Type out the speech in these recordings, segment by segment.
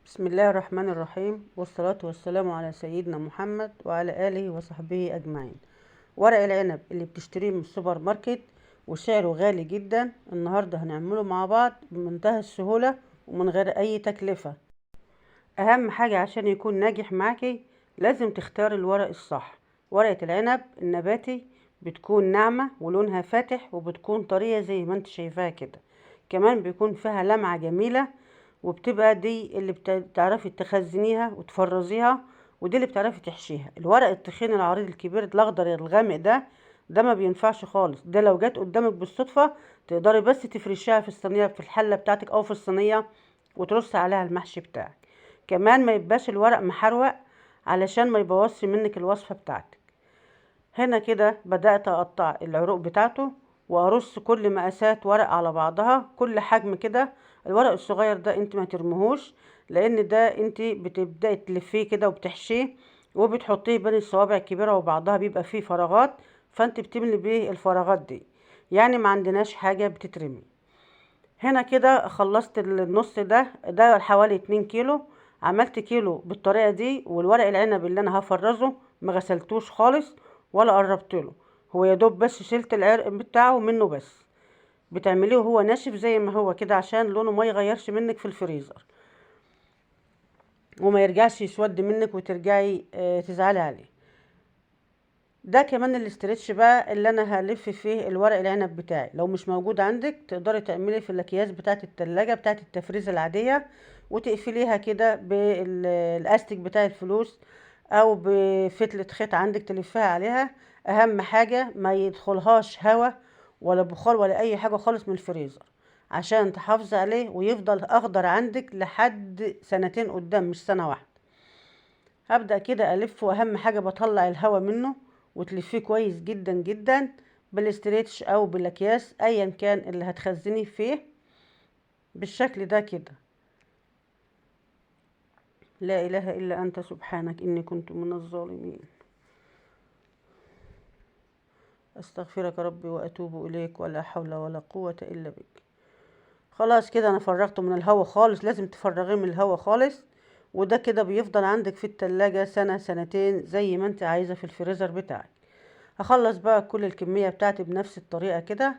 بسم الله الرحمن الرحيم، والصلاة والسلام على سيدنا محمد وعلى آله وصحبه أجمعين. ورق العنب اللي بتشتريه من السوبر ماركت وسعره غالي جدا، النهاردة هنعمله مع بعض بمنتهى السهولة ومن غير أي تكلفة. أهم حاجة عشان يكون ناجح معاكي لازم تختار الورق الصح. ورقة العنب النباتي بتكون ناعمة ولونها فاتح وبتكون طرية زي ما انت شايفاها كده، كمان بيكون فيها لمعة جميلة، وبتبقى دي اللي بتعرفي تخزنيها وتفرزيها، ودي اللي بتعرفي تحشيها. الورق التخين العريض الكبير الاخضر الغامق ده ما بينفعش خالص. ده لو جت قدامك بالصدفة تقدري بس تفرشيها في الصينية، في الحلة بتاعتك او في الصينية، وترصي عليها المحشي بتاعك. كمان ما يبقاش الورق محروق علشان ما يبوظش منك الوصفة بتاعتك. هنا كده بدأت أقطع العروق بتاعته وأرص كل مقاسات ورق على بعضها، كل حجم كده. الورق الصغير ده انت ما ترموهوش، لأن ده انت بتبدأي تلفيه كده وبتحشيه وبتحطيه بين الصوابع الكبيرة وبعضها بيبقى فيه فراغات، فانت بتملي بيه الفراغات دي، يعني ما عندناش حاجة بتترمي. هنا كده خلصت النص ده حوالي 2 كيلو. عملت كيلو بالطريقة دي، والورق العنب اللي انا هفرزه ما غسلتوش خالص ولا قربت له، هو يا دوب بس شلت العرق بتاعه منه بس. بتعمليه وهو ناشف زي ما هو كده عشان لونه ما يغيرش منك في الفريزر وما يرجعش يسود منك وترجعي تزعلي عليه. ده كمان الاسترتش بقى اللي انا هلف فيه الورق العنب بتاعي. لو مش موجود عندك تقدري تعملي في الاكياس بتاعه التلاجة بتاعه التفريز العاديه، وتقفليها كده بالاستيك بتاع الفلوس او بفتلة خيط عندك تلفها عليها. اهم حاجه ما يدخلهاش هوا ولا بخار ولا اي حاجه خالص من الفريزر، عشان تحافظي عليه ويفضل اخضر عندك لحد سنتين قدام مش سنه واحده. هبدأ كده ألف، وأهم حاجة بطلع الهواء منه وتلفيه كويس جدا جدا بالاستريتش أو بالأكياس أيا كان اللي هتخزني فيه بالشكل ده كده. لا إله إلا أنت سبحانك إني كنت من الظالمين. أستغفرك ربي وأتوب إليك، ولا حول ولا قوة إلا بك. خلاص كده أنا فرغته من الهواء خالص، لازم تفرغيه من الهواء خالص. وده كده بيفضل عندك في التلاجة سنة سنتين زي ما انت عايزة في الفريزر بتاعك. هخلص بقى كل الكمية بتاعتي بنفس الطريقة كده،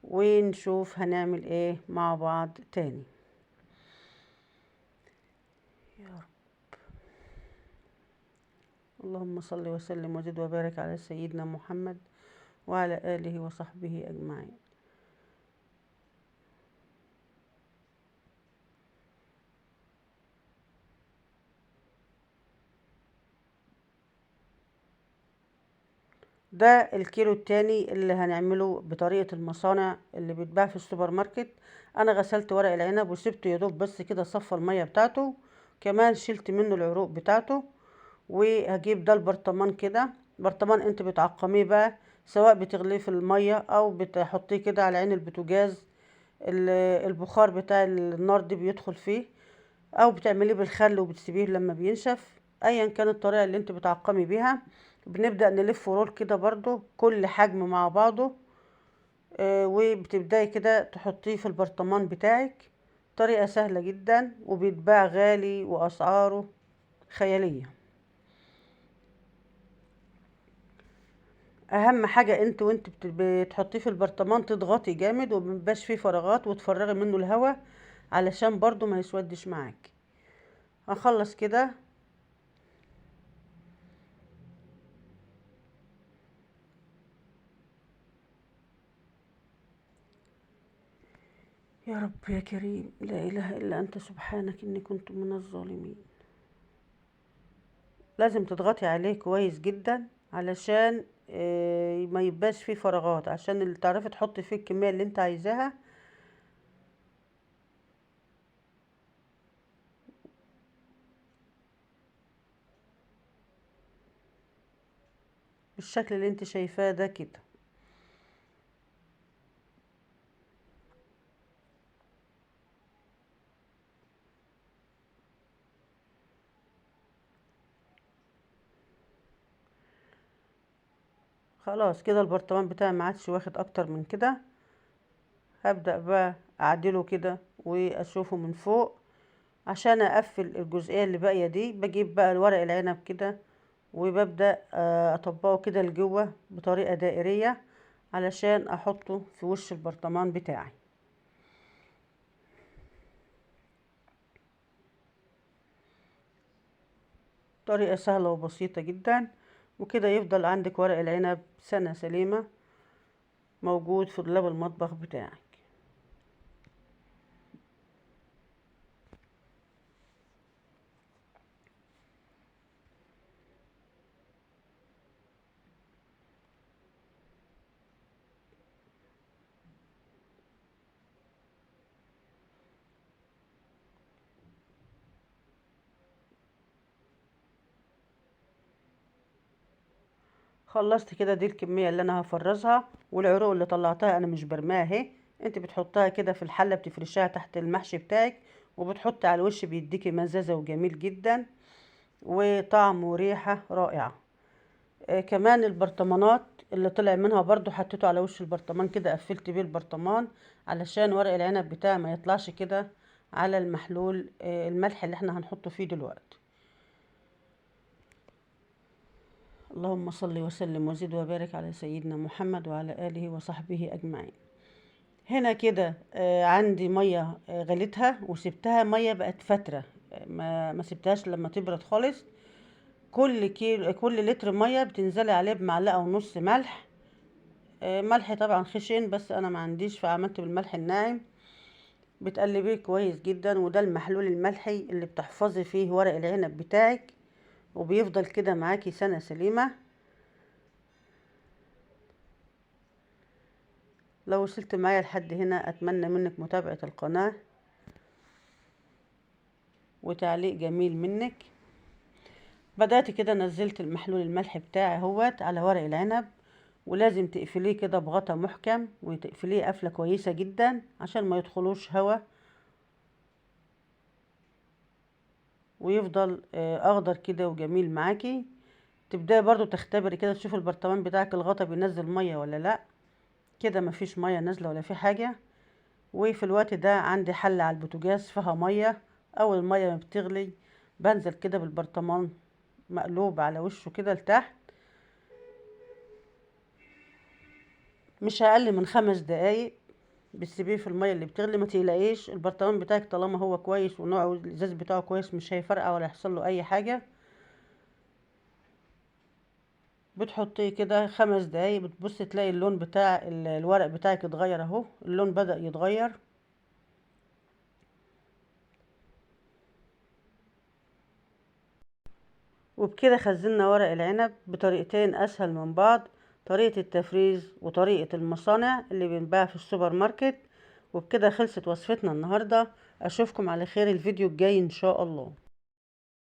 ونشوف هنعمل ايه مع بعض تاني. يا رب. اللهم صل وسلم وزد وبارك على سيدنا محمد وعلى آله وصحبه أجمعين. ده الكيلو التاني اللي هنعمله بطريقة المصانع اللي بيتباع في السوبر ماركت. انا غسلت ورق العنب وسبته يدوب بس كده صفى المية بتاعته، كمان شلت منه العروق بتاعته. وهجيب ده البرطمان كده، برطمان انت بتعقميه بقى، سواء بتغليه في المية او بتحطيه كده على عين البوتاجاز، البخار بتاع النار دي بيدخل فيه، او بتعمليه بالخل وبتسيبيه لما بينشف. ايا كانت الطريقه اللي انت بتعقمي بيها. بنبدا نلف رول كده برضو كل حجم مع بعضه، وبتبداي كده تحطيه في البرطمان بتاعك. طريقه سهله جدا وبيتباع غالي واسعاره خياليه. اهم حاجه انت وانت بتحطيه في البرطمان تضغطي جامد وميبقاش فيه فراغات، وتفرغي منه الهواء علشان برضو ما يسودش معاك. هخلص كده. يا رب يا كريم، لا إله إلا أنت سبحانك إني كنت من الظالمين. لازم تضغطي عليه كويس جدا علشان ما يبقاش فيه فراغات، عشان اللي تعرفي تحطي فيه الكمية اللي انت عايزاها. بالشكل اللي انت شايفاه ده كده. خلاص كده البرطمان بتاعي ما عادش واخد اكتر من كده. هبدأ بقى اعدله كده واشوفه من فوق عشان اقفل الجزئية اللي باقية دي بجيب بقى الورق العنب كده وببدأ اطبقه كده لجوه بطريقة دائرية علشان احطه في وش البرطمان بتاعي. طريقة سهلة وبسيطة جدا، وكده يفضل عندك ورق العنب سنة سليمة موجود في دولاب المطبخ بتاعك. خلصت كده، دي الكمية اللي انا هفرزها، والعروق اللي طلعتها انا مش برماها اهي. انت بتحطها كده في الحلة، بتفرشها تحت المحشي بتاعك وبتحط على الوش، بيديكي مزازة وجميل جدا وطعم وريحة رائعة. كمان البرطمانات اللي طلع منها برضو حطيته على وش البرطمان كده، قفلت بيه البرطمان علشان ورق العنب بتاعي ما يطلعش كده على المحلول الملح اللي احنا هنحطه فيه دلوقتي. اللهم صل وسلم وزد وبارك على سيدنا محمد وعلى آله وصحبه أجمعين. هنا كده عندي مية غليتها وسبتها مية بقت فترة، ما سبتهاش لما تبرد خالص. كل لتر مية بتنزلي عليه بمعلقة ونص ملح. ملح طبعا خشن، بس انا ما عنديش فعملت بالملح الناعم. بتقلبيه كويس جدا، وده المحلول الملحي اللي بتحفظي فيه ورق العنب بتاعك وبيفضل كده معاكي سنة سليمة. لو وصلت معايا لحد هنا اتمنى منك متابعة القناة وتعليق جميل منك. بدأت كده، نزلت المحلول الملح بتاعي اهوت على ورق العنب، ولازم تقفليه كده بغطا محكم وتقفليه قفلة كويسة جدا عشان ما يدخلوش هوا، ويفضل اخضر كده وجميل معاكي. تبداي برضو تختبري كده، تشوفي البرطمان بتاعك الغطا بينزل ميه ولا لا. كده مفيش ميه نازله ولا في حاجه. وفي الوقت ده عندي حله على البوتاجاز فيها ميه. اول الميه ما بتغلي بنزل كده بالبرطمان مقلوب على وشه كده لتحت، مش اقل من 5 دقايق. بتسيبيه في الميه اللي بتغلي، ما تقلقيش البرطمان بتاعك طالما هو كويس ونوعه الازاز بتاعه كويس مش هيفرقع ولا يحصل له اي حاجه. بتحطيه كده 5 دقايق، بتبص تلاقي اللون بتاع الورق بتاعك اتغير اهو، اللون بدأ يتغير. وبكده خزنا ورق العنب بطريقتين اسهل من بعض، طريقة التفريز وطريقة المصانع اللي بنباع في السوبر ماركت. وبكده خلصت وصفتنا النهاردة. اشوفكم على خير الفيديو الجاي ان شاء الله.